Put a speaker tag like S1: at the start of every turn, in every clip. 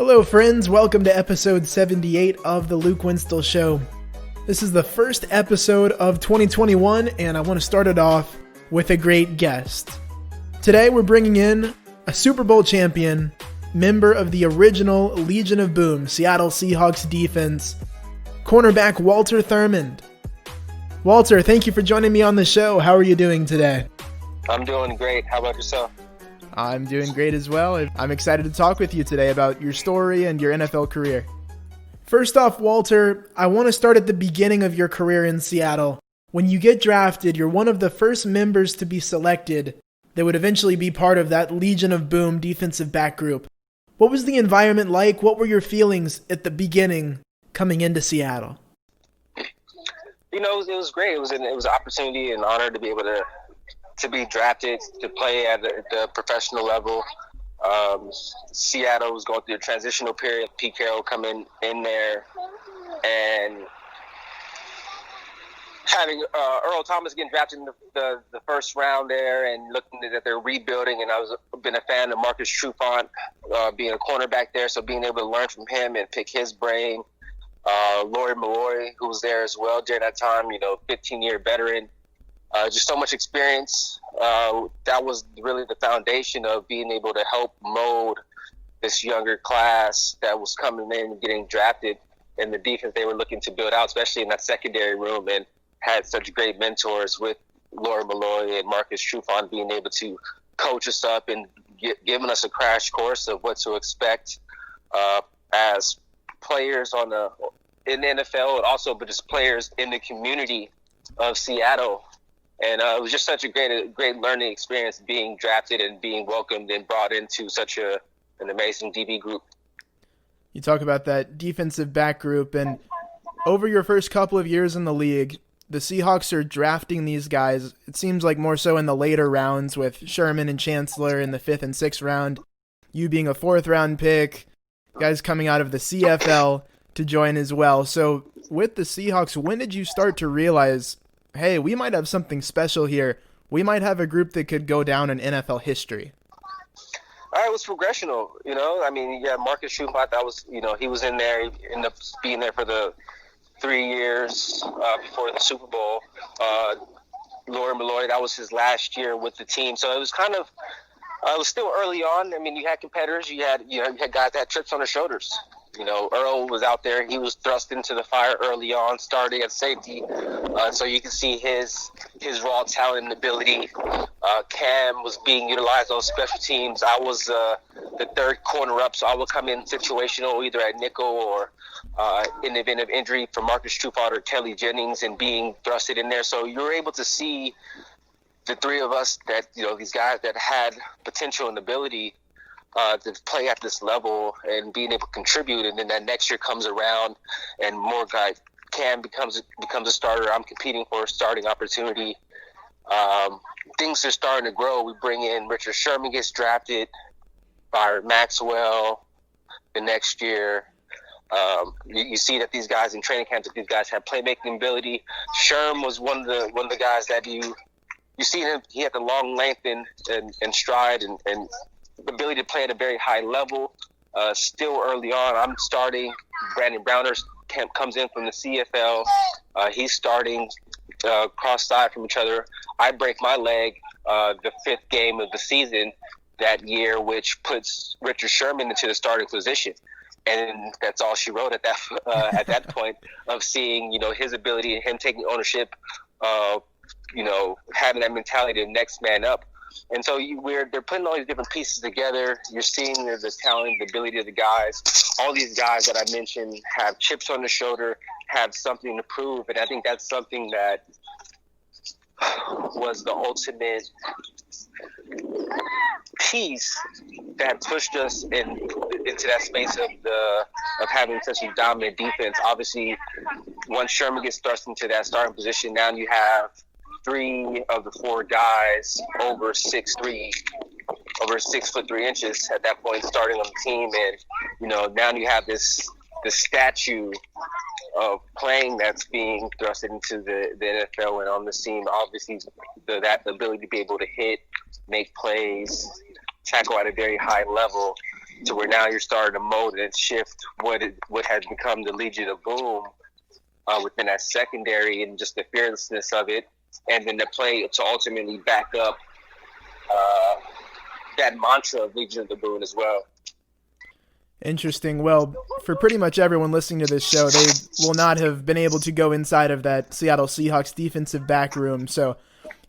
S1: Hello friends, welcome to episode 78 of the Luke Winstall Show. This is the first episode of 2021 and I want to start it off with a great guest. Today we're bringing in a Super Bowl champion, member of the original Legion of Boom, Seattle Seahawks defense, cornerback Walter Thurmond. Walter, thank you for joining me on the show. How are you doing today?
S2: I'm doing great. How about yourself?
S1: I'm doing great as well. I'm excited to talk with you today about your story and your NFL career. First off, Walter, I want to start at the beginning of your career in Seattle. When you get drafted, you're one of the first members to be selected that would eventually be part of that Legion of Boom defensive back group. What was the environment like? What were your feelings at the beginning coming into Seattle?
S2: You know, it was great. It was an opportunity and honor to be able to be drafted, to play at the professional level. Seattle was going through a transitional period. Pete Carroll coming in there and having Earl Thomas getting drafted in the first round there and looking at their rebuilding. And I was been a fan of Marcus Trufant being a cornerback there, so being able to learn from him and pick his brain. Lori Malloy, who was there as well during that time, 15-year veteran. Just so much experience. That was really the foundation of being able to help mold this younger class that was coming in and getting drafted in the defense they were looking to build out, especially in that secondary room, and had such great mentors with Laura Malloy and Marcus Trufant being able to coach us up and giving us a crash course of what to expect as players in the NFL, and also but just players in the community of Seattle. And it was just such a great learning experience being drafted and being welcomed and brought into such an amazing DB group.
S1: You talk about that defensive back group, and over your first couple of years in the league, the Seahawks are drafting these guys. It seems like more so in the later rounds with Sherman and Chancellor in the 5th and 6th round, you being a 4th round pick, guys coming out of the CFL to join as well. So with the Seahawks, when did you start to realize, hey, we might have something special here. We might have a group that could go down in NFL history?
S2: It was progressional, Marcus Trufant, that was, he was in there. He ended up being there for the 3 years before the Super Bowl. Laura Malloy, that was his last year with the team. So it was kind of, it was still early on. You had competitors. You had guys that had chips on their shoulders. Earl was out there. He was thrust into the fire early on, starting at safety. So you can see his raw talent and ability. Cam was being utilized on special teams. I was the third corner up, so I would come in situational either at nickel or in the event of injury for Marcus Trufant or Kelly Jennings and being thrusted in there. So you're able to see the three of us that, these guys that had potential and ability to play at this level and being able to contribute, and then that next year comes around and more guys. Cam becomes a starter. I'm competing for a starting opportunity. Things are starting to grow. We bring in Richard Sherman, gets drafted, Byron Maxwell the next year. You see that these guys in training camps, that these guys have playmaking ability. Sherm was one of the guys that you see him. He had the long length and stride and the ability to play at a very high level. Still early on, I'm starting. Brandon Browner comes in from the CFL. He's starting cross-side from each other. I break my leg the 5th game of the season that year, which puts Richard Sherman into the starting position. And that's all she wrote at that point of seeing, his ability and him taking ownership of, having that mentality of next man up. And so they're putting all these different pieces together. You're seeing the talent, the ability of the guys. All these guys that I mentioned have chips on their shoulder, have something to prove. And I think that's something that was the ultimate piece that pushed us into that space of having such a dominant defense. Obviously, once Sherman gets thrust into that starting position, now you have 3 of the 4 guys over 6'3", over 6'3" at that point starting on the team. And, now you have this statue of playing that's being thrust into the NFL and on the scene. Obviously, that ability to be able to hit, make plays, tackle at a very high level. to where now you're starting to mold and shift what had become the Legion of Boom within that secondary and just the fearlessness of it, and then the play to ultimately back up that mantra of Legion of the Boom as well.
S1: Interesting. Well, for pretty much everyone listening to this show, they will not have been able to go inside of that Seattle Seahawks defensive back room. So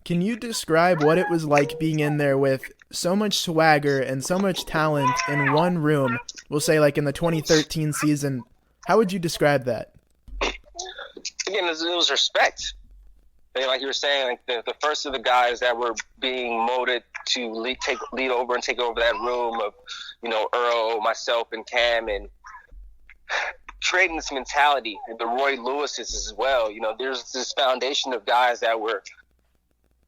S1: can you describe what it was like being in there with so much swagger and so much talent in one room? We'll say like in the 2013 season. How would you describe that?
S2: Again, it was respect. And like you were saying, like the first of the guys that were being molded to lead over and take over that room of, Earl, myself, and Cam, and creating this mentality, and the Roy Lewises as well. There's this foundation of guys that were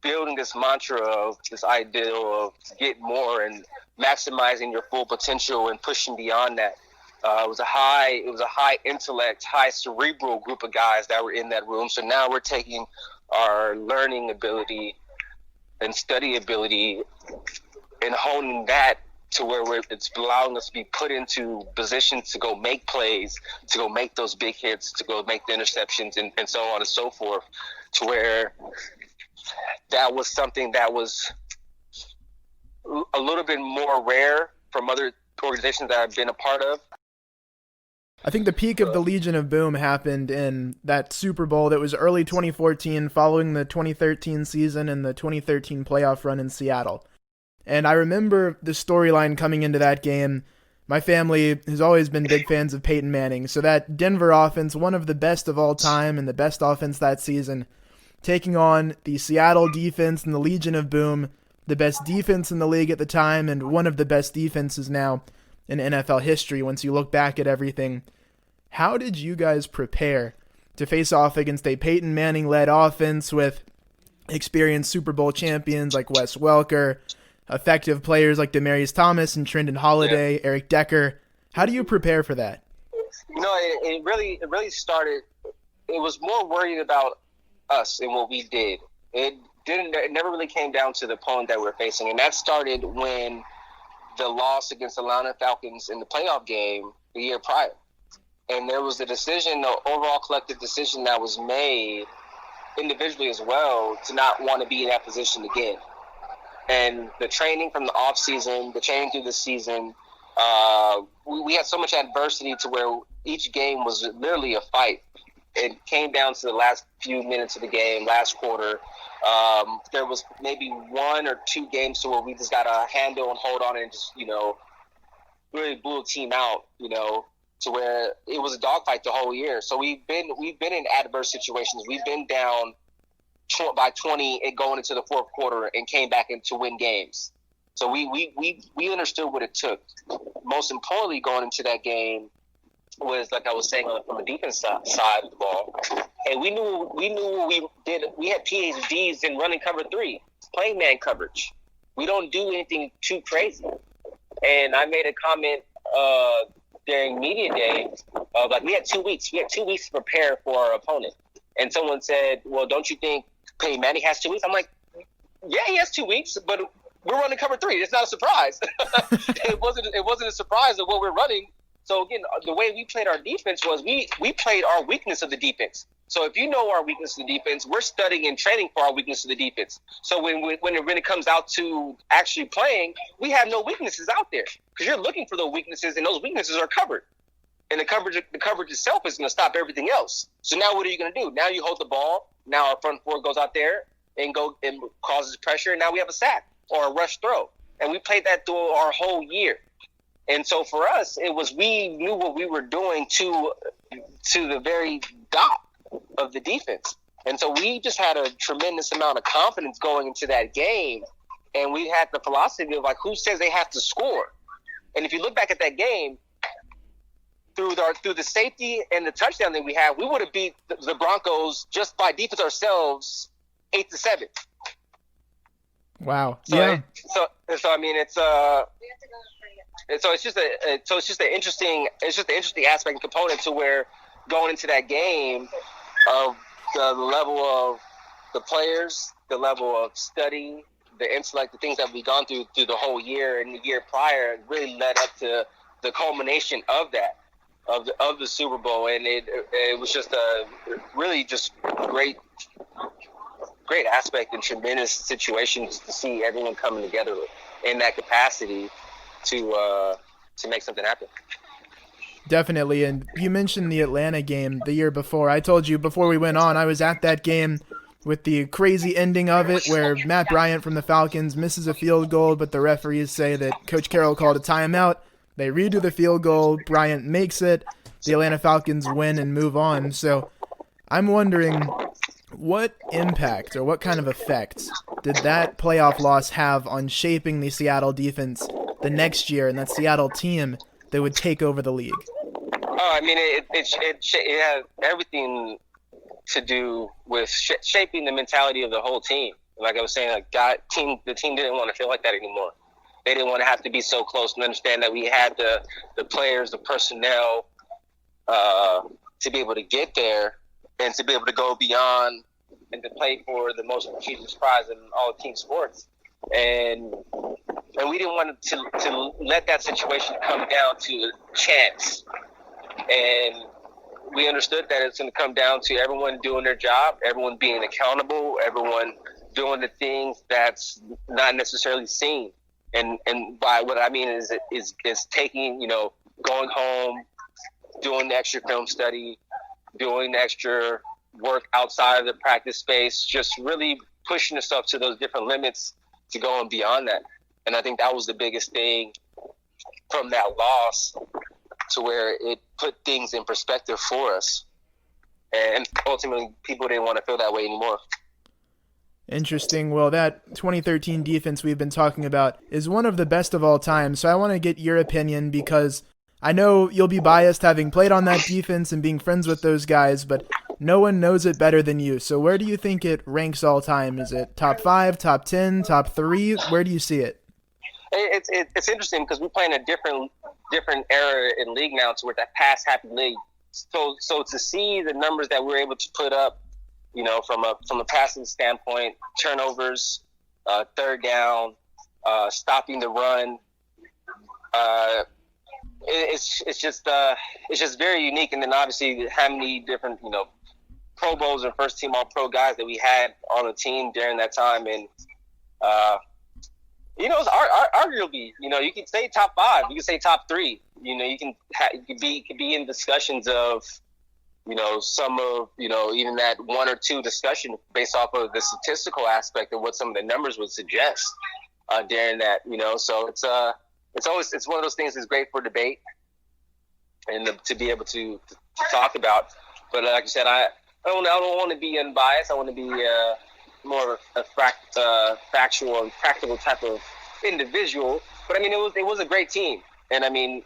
S2: building this mantra of this ideal of get more and maximizing your full potential and pushing beyond that. It was a high intellect, high cerebral group of guys that were in that room. So now we're taking our learning ability and study ability and honing that to where it's allowing us to be put into positions to go make plays, to go make those big hits, to go make the interceptions, and so on and so forth, to where that was something that was a little bit more rare from other organizations that I've been a part of.
S1: I think the peak of the Legion of Boom happened in that Super Bowl that was early 2014, following the 2013 season and the 2013 playoff run in Seattle. And I remember the storyline coming into that game. My family has always been big fans of Peyton Manning, so that Denver offense, one of the best of all time and the best offense that season, taking on the Seattle defense and the Legion of Boom, the best defense in the league at the time and one of the best defenses now in NFL history once you look back at everything. How did you guys prepare to face off against a Peyton Manning-led offense with experienced Super Bowl champions like Wes Welker, effective players like Demaryius Thomas and Trendon Holiday, Eric Decker? How do you prepare for that?
S2: It really started. It was more worried about us and what we did. It never really came down to the opponent that we're facing, and that started when the loss against the Atlanta Falcons in the playoff game the year prior. And there was the overall collective decision that was made individually as well to not want to be in that position again. And the training from the off season, the training through the season, we had so much adversity to where each game was literally a fight. It came down to the last few minutes of the game, last quarter. There was maybe one or two games to where we just got to handle and hold on and just, really blew a team out, to where it was a dogfight the whole year. So we've been in adverse situations. We've been down by 20 and going into the fourth quarter and came back in to win games. So we understood what it took. Most importantly, going into that game was, like I was saying, from the defense side of the ball. And we knew what we did. We had PhDs in running cover 3, playing man coverage. We don't do anything too crazy. And I made a comment during media day of, like, we had 2 weeks. We had 2 weeks to prepare for our opponent. And someone said, well, don't you think Peyton Manning has 2 weeks? I'm like, yeah, he has 2 weeks, but we're running cover 3. It's not a surprise. It wasn't a surprise of what we're running. So, again, the way we played our defense was we played our weakness of the defense. So if you know our weakness of the defense, we're studying and training for our weakness of the defense. So when it comes out to actually playing, we have no weaknesses out there because you're looking for those weaknesses, and those weaknesses are covered. And the coverage itself is going to stop everything else. So now what are you going to do? Now you hold the ball. Now our front four goes out there and causes pressure, and now we have a sack or a rush throw. And we played that through our whole year. And so for us, it was we knew what we were doing to the very dot of the defense. And so we just had a tremendous amount of confidence going into that game. And we had the philosophy of, like, who says they have to score? And if you look back at that game, through the safety and the touchdown that we had, we would have beat the Broncos just by defense ourselves 8-7.
S1: Wow.
S2: So
S1: yeah.
S2: So I mean, it's just an interesting aspect and component to where going into that game of the level of the players, the level of study, the intellect, the things that we've gone through the whole year and the year prior really led up to the culmination of that, of the Super Bowl. And it was just a really just great aspect and tremendous situation to see everyone coming together in that capacity to make something happen.
S1: Definitely. And you mentioned the Atlanta game the year before. I told you before we went on, I was at that game with the crazy ending of it where Matt Bryant from the Falcons misses a field goal, but the referees say that Coach Carroll called a timeout. They redo the field goal. Bryant makes it. The Atlanta Falcons win and move on. So I'm wondering, what impact or what kind of effect did that playoff loss have on shaping the Seattle defense the next year and that Seattle team that would take over the league?
S2: Oh, I mean, it has everything to do with shaping the mentality of the whole team. Like I was saying, the team didn't want to feel like that anymore. They didn't want to have to be so close and understand that we had the players, the personnel to be able to get there and to be able to go beyond and to play for the most prestigious prize in all team sports. And we didn't want to let that situation come down to chance. And we understood that it's going to come down to everyone doing their job, everyone being accountable, everyone doing the things that's not necessarily seen. And by what I mean is taking, going home, doing the extra film study, doing the extra work outside of the practice space, just really pushing yourself to those different limits to going beyond that. And I think that was the biggest thing from that loss, to where it put things in perspective for us. And ultimately, people didn't want to feel that way anymore.
S1: Interesting. Well, that 2013 defense we've been talking about is one of the best of all time. So I want to get your opinion, because I know you'll be biased having played on that defense and being friends with those guys, but no one knows it better than you. So where do you think it ranks all time? Is it top 5, top 10, top 3? Where do you see it?
S2: It's interesting because we're playing a different era in league now, to where that pass happy league. So to see the numbers that we're able to put up, from a passing standpoint, turnovers, third down, stopping the run, it's just very unique. And then obviously how many different Pro Bowls and first team All Pro guys that we had on the team during that time, and it's arguably, you can say top 5, you can say top 3. You can be in discussions of, some of, even that 1 or 2 discussion based off of the statistical aspect of what some of the numbers would suggest during that. So it's one of those things that's great for debate and to be able to talk about. But like I said, I don't want to be unbiased. I want to be more of a factual and practical type of individual. But I mean, it was a great team, and I mean,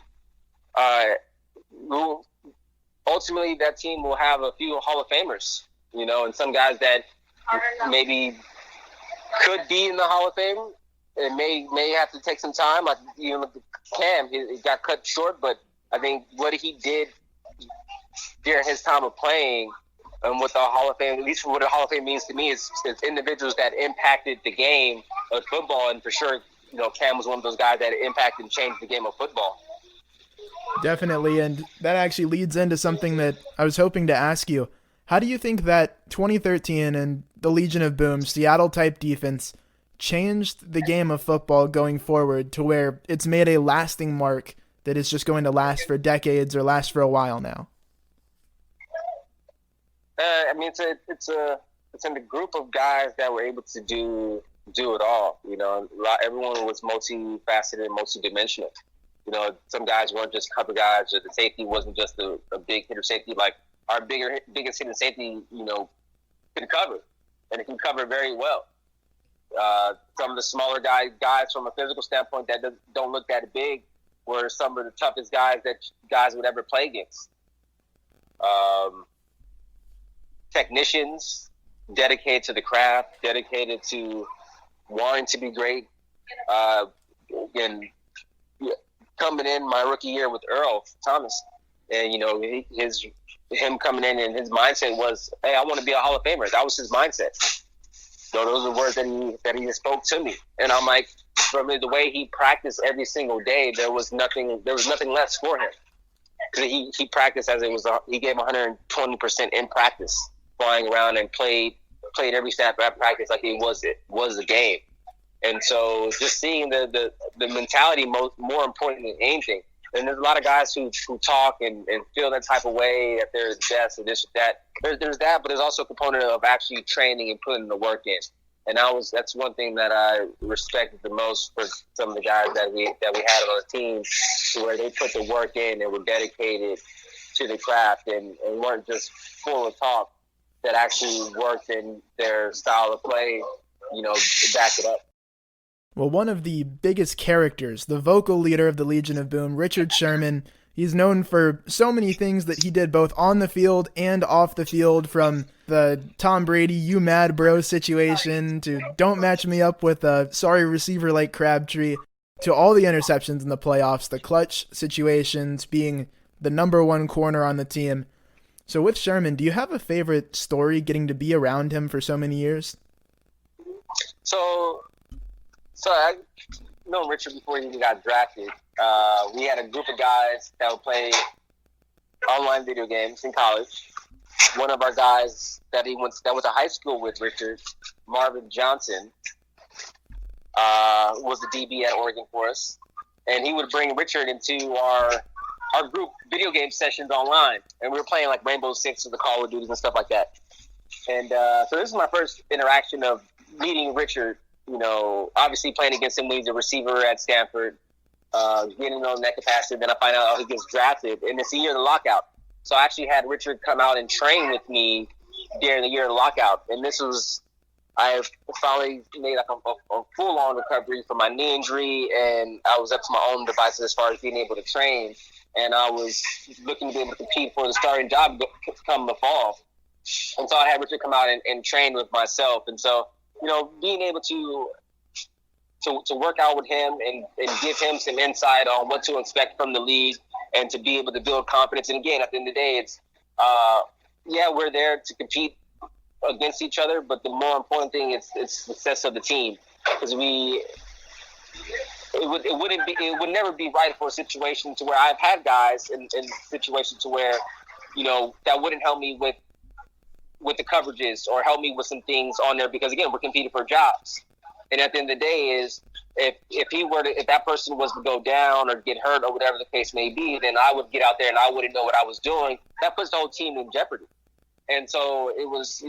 S2: ultimately that team will have a few Hall of Famers, and some guys that maybe could be in the Hall of Fame. It may have to take some time. Like Cam, he got cut short, but I think what he did during his time of playing, and what the Hall of Fame, at least for what the Hall of Fame means to me, is individuals that impacted the game of football. And for sure, Cam was one of those guys that impacted and changed the game of football.
S1: Definitely, and that actually leads into something that I was hoping to ask you. How do you think that 2013 and the Legion of Boom, Seattle-type defense changed the game of football going forward to where it's made a lasting mark that is just going to last for decades or last for a while now?
S2: I mean, it's in the group of guys that were able to do it all. Everyone was multifaceted and multidimensional. Some guys weren't just cover guys, or the safety wasn't just a big hitter safety. Like our biggest hitter safety, can cover, and it can cover very well. Some of the smaller guys from a physical standpoint that don't look that big were some of the toughest guys that guys would ever play against. Technicians dedicated to the craft, dedicated to wanting to be great. And coming in my rookie year with Earl Thomas, and him coming in and his mindset was, hey, I want to be a Hall of Famer. That was his mindset. those are words that he just spoke to me. And I'm like, from the way he practiced every single day, there was nothing less for him. Because he practiced as it was. He gave 120% in practice, flying around and played every snap at practice like it was a game. And so just seeing the mentality more important than anything. And there's a lot of guys who talk and feel that type of way, that they're the best and this or that. There's that, but there's also a component of actually training and putting the work in. And that's one thing that I respected the most for some of the guys that we had on the team, to where they put the work in and were dedicated to the craft and weren't just full of talk, that actually worked in their style of play, back it up.
S1: Well, one of the biggest characters, the vocal leader of the Legion of Boom, Richard Sherman, he's known for so many things that he did both on the field and off the field, from the Tom Brady, you mad bro situation, to don't match me up with a sorry receiver like Crabtree, to all the interceptions in the playoffs, the clutch situations, being the number one corner on the team. So with Sherman, do you have a favorite story getting to be around him for so many years?
S2: So I know Richard before he even got drafted. We had a group of guys that would play online video games in college. One of our guys that went to high school with Richard, Marvin Johnson, was the DB at Oregon for us, and he would bring Richard into our group video game sessions online, and we were playing like Rainbow Six or the Call of Duties and stuff like that. And so this is my first interaction of meeting Richard. Obviously playing against him when he's a receiver at Stanford, getting on that capacity. Then I find out he gets drafted, and it's the year of the lockout. So I actually had Richard come out and train with me during the year of the lockout. And I finally made like a full-on recovery from my knee injury, and I was up to my own devices as far as being able to train. And I was looking to be able to compete for the starting job come the fall. And so I had Richard come out and train with myself. And so, being able to work out with him and give him some insight on what to expect from the league, and to be able to build confidence. And again, at the end of the day, it's we're there to compete against each other, but the more important thing is success of the team, because it would never be right for a situation to where I've had guys in situations to where that wouldn't help me with the coverages or help me with some things on there, because again, we're competing for jobs. And at the end of the day is if that person was to go down or get hurt or whatever the case may be, then I would get out there and I wouldn't know what I was doing. That puts the whole team in jeopardy. And so it was,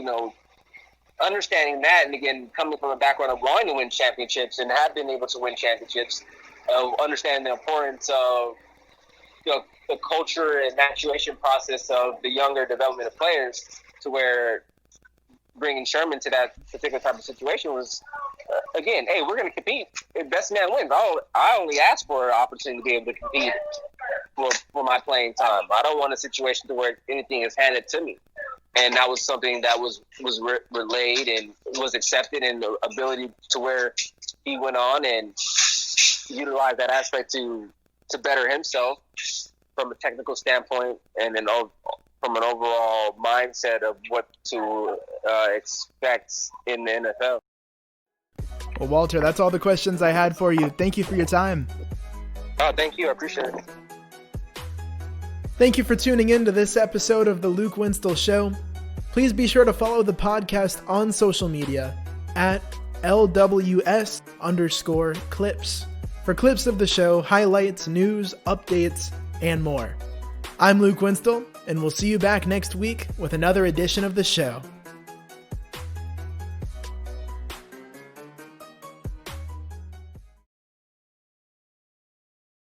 S2: understanding that, and again, coming from a background of wanting to win championships and have been able to win championships, understanding the importance of the culture and maturation process of the younger development of players, to where bringing Sherman to that particular type of situation was, again, hey, we're going to compete. If best man wins. I only ask for an opportunity to be able to compete for my playing time. I don't want a situation to where anything is handed to me. And that was something that was relayed and was accepted, and the ability to where he went on and utilized that aspect to better himself from a technical standpoint, and then from an overall mindset of what to expect in the NFL.
S1: Well, Walter, that's all the questions I had for you. Thank you for your time.
S2: Oh, thank you. I appreciate it.
S1: Thank you for tuning in to this episode of The Luke Winstall Show. Please be sure to follow the podcast on social media at LWS_clips for clips of the show, highlights, news, updates, and more. I'm Luke Winstall, and we'll see you back next week with another edition of the show.